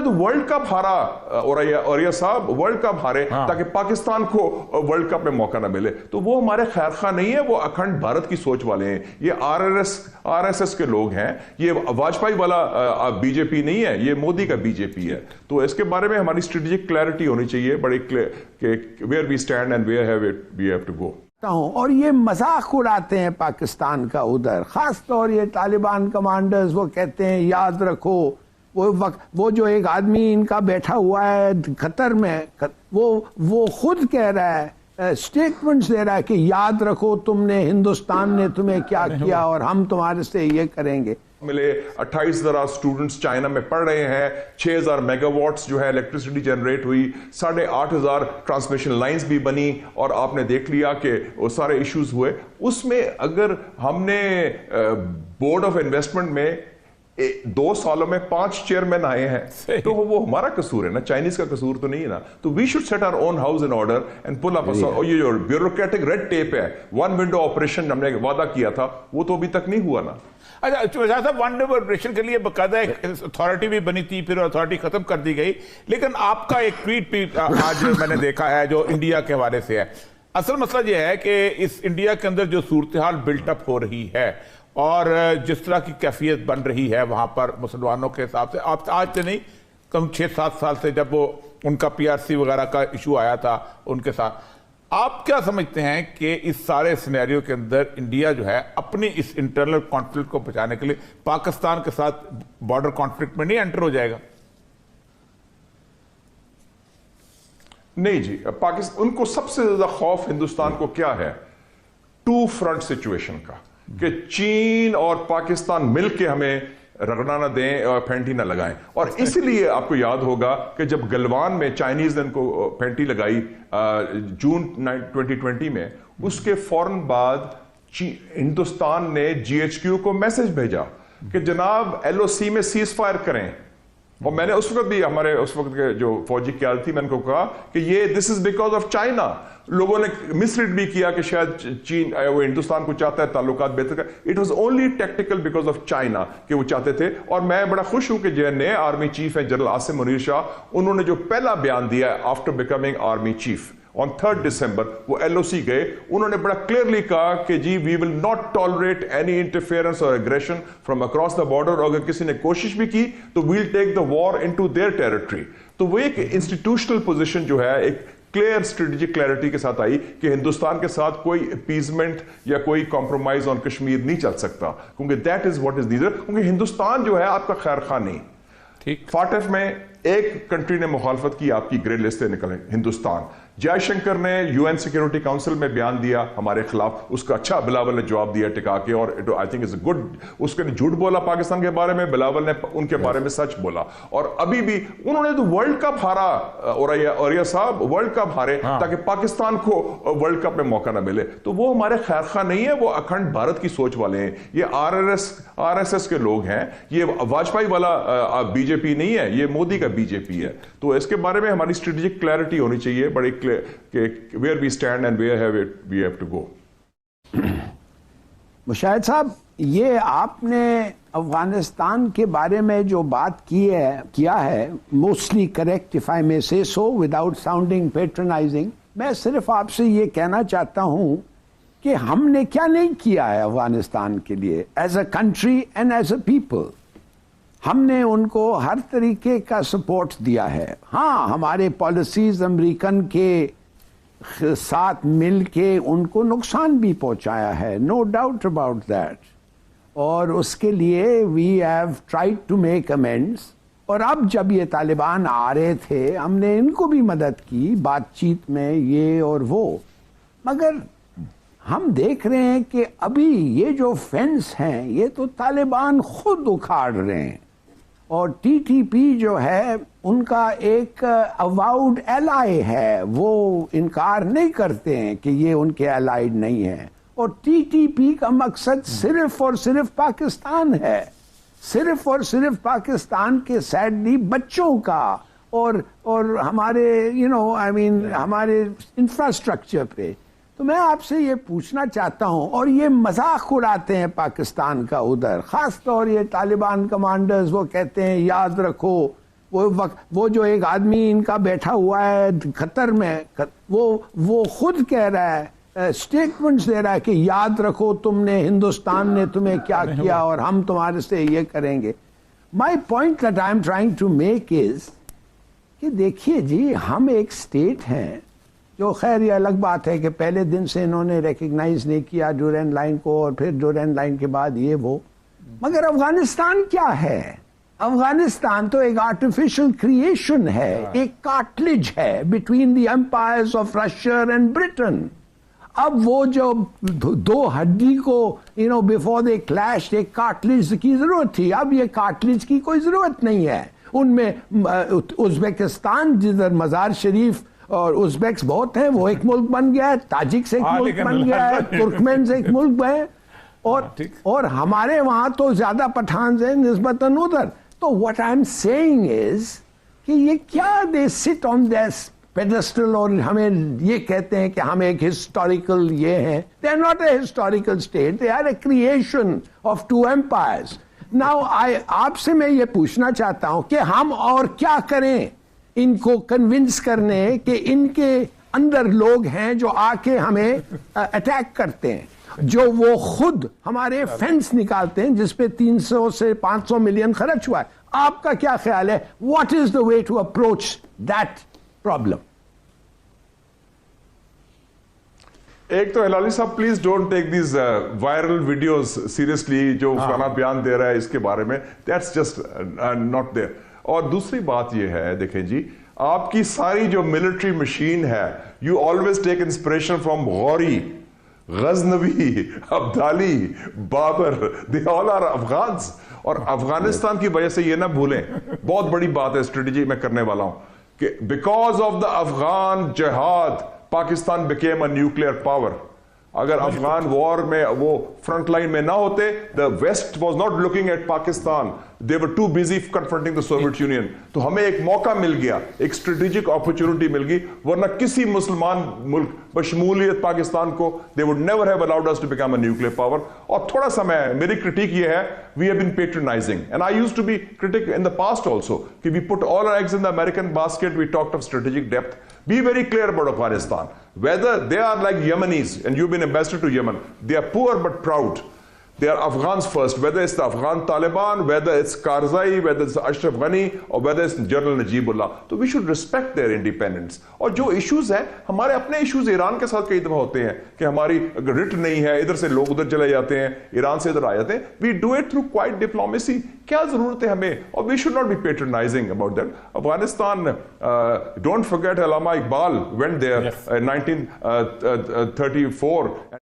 तो world cup हारा और ये साहब वर्ल्ड कप हारे ताकि पाकिस्तान को वर्ल्ड कप में मौका ना मिले, तो वो हमारे खैर खा नहीं है, वो अखंड भारत की सोच वाले हैं। ये आरएसएस के लोग हैं, ये वाजपेयी वाला बीजेपी नहीं है, ये मोदी का बीजेपी है। तो इसके बारे में हमारी स्ट्रेटेजिक क्लैरिटी होनी चाहिए बड़ी, where we stand and where we have to go. और ये मजाक उड़ाते हैं पाकिस्तान का उधर, खास तौर ये तालिबान कमांडर्स, वो कहते हैं याद रखो वो जो एक आदमी इनका बैठा हुआ है कतर में, वो खुद कह रहा है, स्टेटमेंट्स दे रहा है कि याद रखो तुमने, हिंदुस्तान ने तुम्हें क्या किया और हम तुम्हारे से ये करेंगे। मिले 28,000 स्टूडेंट्स चाइना में पढ़ रहे हैं, 6,000 मेगावाट्स जो है इलेक्ट्रिसिटी जनरेट हुई, 8,500 ट्रांसमिशन लाइंस भी बनी, और आपने देख लिया कि वो सारे इश्यूज हुए। उसमें अगर हमने बोर्ड ऑफ इन्वेस्टमेंट में 2 सालों में 5 चेयरमैन आए हैं, तो वो हमारा कसूर है ना, चाइनीज का कसूर तो नहीं है ना। तो we should set our own house in order and pull up. और ये जो ब्यूरोक्रेटिक रेड टेप है, वन विंडो ऑपरेशन हमने वादा किया था, वो तो अभी तक नहीं हुआ ना। अच्छा साहब, वन विंडो ऑपरेशन के लिए बकायदा एक अथॉरिटी भी बनी थी, फिर अथॉरिटी खत्म कर दी गई, लेकिन आपका एक ट्वीट भी आज मैंने देखा है जो इंडिया के हवाले से है। असल मसला ये है कि इस इंडिया के अंदर जो सूरत हाल बिल्टअप हो रही है और जिस तरह की कैफियत बन रही है वहाँ पर मुसलमानों के हिसाब से, आप आज से नहीं कम 6-7 साल से जब वो उनका पीआरसी वगैरह का इशू आया था उनके साथ, आप क्या समझते हैं कि इस सारे सिनेरियो के अंदर इंडिया जो है अपनी इस इंटरनल कॉन्फ्लिक्ट को बचाने के लिए पाकिस्तान के साथ बॉर्डर कॉन्फ्लिक्ट में नहीं एंटर हो जाएगा? नहीं जी, पाकिस्तान, उनको सबसे ज्यादा खौफ हिंदुस्तान को क्या है? 2 फ्रंट सिचुएशन का, कि चीन और पाकिस्तान मिलके हमें रगड़ा ना दें और फेंटी ना लगाएं। और इसलिए आपको याद होगा कि जब गलवान में चाइनीज ने इनको फेंटी लगाई जून 2020 में, उसके फौरन बाद हिंदुस्तान ने जीएचक्यू को मैसेज भेजा कि जनाब एलओसी में सीज फायर करें। और मैंने उस वक्त भी हमारे उस वक्त के जो फौजी क्यादत थी, मैंने को कहा कि ये this is because of China. लोगों ने मिसरीड भी किया कि शायद चीन वो हिंदुस्तान को चाहता है ताल्लुकात बेहतर कर। It was only technical because of China कि वो चाहते थे। और मैं बड़ा खुश हूं कि जो नए आर्मी चीफ है जनरल आसिम मुनीर शाह, उन्होंने जो पहला बयान दिया है after becoming army chief on 3 December, वो एलओसी गए, उन्होंने बड़ा क्लियरली कहा कि जी we will not tolerate any interference और aggression from across the border, और अगर किसी ने कोशिश भी की तो we'll take the war into their territory. तो वो एक इंस्टीट्यूशनल पोजीशन जो है एक क्लियर स्ट्रेटेजिक क्लैरिटी के साथ आई कि हिंदुस्तान के साथ कोई अपीजमेंट या कोई कॉम्प्रोमाइज ऑन कश्मीर नहीं चल सकता, क्योंकि दैट इज व्हाट इज नीडर। क्योंकि हिंदुस्तान जो है आपका खैर खा नहीं। ठीक, फाटफ में एक कंट्री ने मुखालफत की, आपकी ग्रे लिस्ट से निकले, हिंदुस्तान। जयशंकर ने यूएन सिक्योरिटी काउंसिल में बयान दिया हमारे खिलाफ, उसका अच्छा बिलावल ने जवाब दिया टिका के, और आई थिंक इज गुड। उसके झूठ बोला पाकिस्तान के बारे में, बिलावल ने उनके बारे में सच बोला। और अभी भी उन्होंने तो वर्ल्ड कप हारा और ये साहब वर्ल्ड कप हारे ताकि पाकिस्तान को वर्ल्ड कप में मौका ना मिले, तो वो हमारे खैर खा नहीं है, वो अखंड भारत की सोच वाले हैं। ये आरएसएस के लोग हैं, ये वाजपेयी वाला बीजेपी नहीं है, ये मोदी का बीजेपी है। तो इसके बारे में हमारी स्ट्रेटेजिक क्लैरिटी होनी चाहिए बड़ी, where we stand and where we have to go. Mushahid साहब, ये आपने अफगानिस्तान के बारे में जो बात किया है, मोस्टली करेक्ट इफ आई मे से सो विदाउट साउंडिंग पैट्रनाइजिंग। मैं सिर्फ आपसे ये कहना चाहता हूं कि हमने क्या नहीं किया है अफगानिस्तान के लिए as a country and as a people. हमने उनको हर तरीके का सपोर्ट दिया है। हाँ, हमारे पॉलिसीज अमेरिकन के साथ मिल के उनको नुकसान भी पहुंचाया है, नो डाउट अबाउट दैट, और उसके लिए we have tried to make amends. और अब जब ये तालिबान आ रहे थे, हमने इनको भी मदद की बातचीत में, ये और वो। मगर हम देख रहे हैं कि अभी ये जो फेंस हैं, ये तो तालिबान खुद उखाड़ रहे हैं। और टीटीपी जो है उनका एक अवाउड एलाई है, वो इनकार नहीं करते हैं कि ये उनके एलाइड नहीं है। और टीटीपी का मकसद सिर्फ और सिर्फ पाकिस्तान है, सिर्फ और सिर्फ पाकिस्तान के सैडली बच्चों का और हमारे हमारे इंफ्रास्ट्रक्चर पे। तो मैं आपसे ये पूछना चाहता हूं, और ये मजाक उड़ाते हैं पाकिस्तान का उधर, खास तौर ये तालिबान कमांडर्स, वो कहते हैं याद रखो وہ جو ایک آدمی ان کا بیٹھا ہوا ہے قطر میں, وہ خود کہہ رہا ہے, اسٹیٹمنٹس دے رہا ہے کہ یاد رکھو تم نے, ہندوستان نے تمہیں کیا کیا اور ہم تمہارے سے یہ کریں گے. My point that I am trying to make is کہ دیکھیے جی, ہم ایک اسٹیٹ ہیں جو, خیر یہ الگ بات ہے کہ پہلے دن سے انہوں نے ریکگنائز نہیں کیا ڈیورینڈ لائن کو, اور پھر ڈیورینڈ لائن کے بعد یہ وہ, مگر افغانستان کیا ہے؟ افغانستان تو ایک آرٹیفیشل کریشن ہے, ایک کارٹلیج ہے between the empires of Russia and Britain. اب وہ جو دو ہڈی کو بیفور دے کلیش ایک کارٹلیج کی ضرورت تھی, اب یہ کارٹلیج کی کوئی ضرورت نہیں ہے. ان میں ازبکستان جدھر مزار شریف اور ازبیکس بہت ہیں, وہ ایک ملک بن گیا ہے, تاجک سے ایک ملک بن گیا ہے, ترکمین سے ایک ملک ہے, اور ہمارے وہاں تو زیادہ پٹھان ہیں نسبتاً ادھر. تو what I'm saying is کہ یہ کیا they sit on this pedestal اور ہمیں یہ کہتے ہیں کہ ہم ایک ہسٹوریکل یہ ہیں. They are not a historical state, they are a creation of two empires. Now آپ سے میں یہ پوچھنا چاہتا ہوں کہ ہم اور کیا کریں ان کو کنونس کرنے کہ ان کے اندر لوگ ہیں جو آ کے ہمیں اٹیک کرتے ہیں, جو وہ خود ہمارے فینس نکالتے ہیں جس پہ 300 سے 500 ملین خرچ ہوا ہے. آپ کا کیا خیال ہے, what is the way to approach that problem? ایک تو ہلالی صاحب please don't take these viral videos seriously, جو فلانا بیان دے رہا ہے اس کے بارے میں, دیٹس جسٹ ناٹ دیئر. اور دوسری بات یہ ہے, دیکھیں جی, آپ کی ساری جو ملٹری مشین ہے, you always take inspiration from Ghori, Ghaznavi, Abdali, Babar, they all are Afghans. اور افغانستان کی وجہ سے یہ نہ بھولیں, بہت بڑی بات ہے, اسٹریٹجی میں کرنے والا ہوں, کہ بیکاز آف دا افغان جہاد Pakistan became a nuclear power. اگر افغان وار میں وہ فرنٹ لائن میں نہ ہوتے, the West was not looking at Pakistan, they were too busy confronting the Soviet Union. تو ہمیں ایک موقع مل گیا, ایک اسٹریٹجک اپرچونٹی مل گئی, ورنہ کسی مسلمان ملک بشمولیت پاکستان کو they would never have allowed us to become a nuclear power. اور تھوڑا سا میری کرٹیک یہ ہے, we have been patronizing, and I used to be critic in the past also, کہ we put all our eggs in the American basket, we talked of strategic depth. Be very clear about Afghanistan. Whether they are like Yemenis, and you've been ambassador to Yemen, they are poor but proud. They are Afghans first, whether it's the Afghan Taliban, whether it's Karzai, whether it's Ashraf Ghani, or whether it's General Najibullah. So we should respect their independence. اور جو issues ہیں, ہمارے اپنے issues Iran کے ساتھ کئی دفعہ ہوتے ہیں کہ ہماری رٹ نہیں ہے, ادھر سے لوگ ادھر چلے جاتے ہیں, ایران سے ادھر آ جاتے ہیں. We do it through quiet diplomacy. کیا ضرورت ہے ہمیں, اور we should not be patronizing about that. Afghanistan, don't forget Allama Iqbal went there in 1934.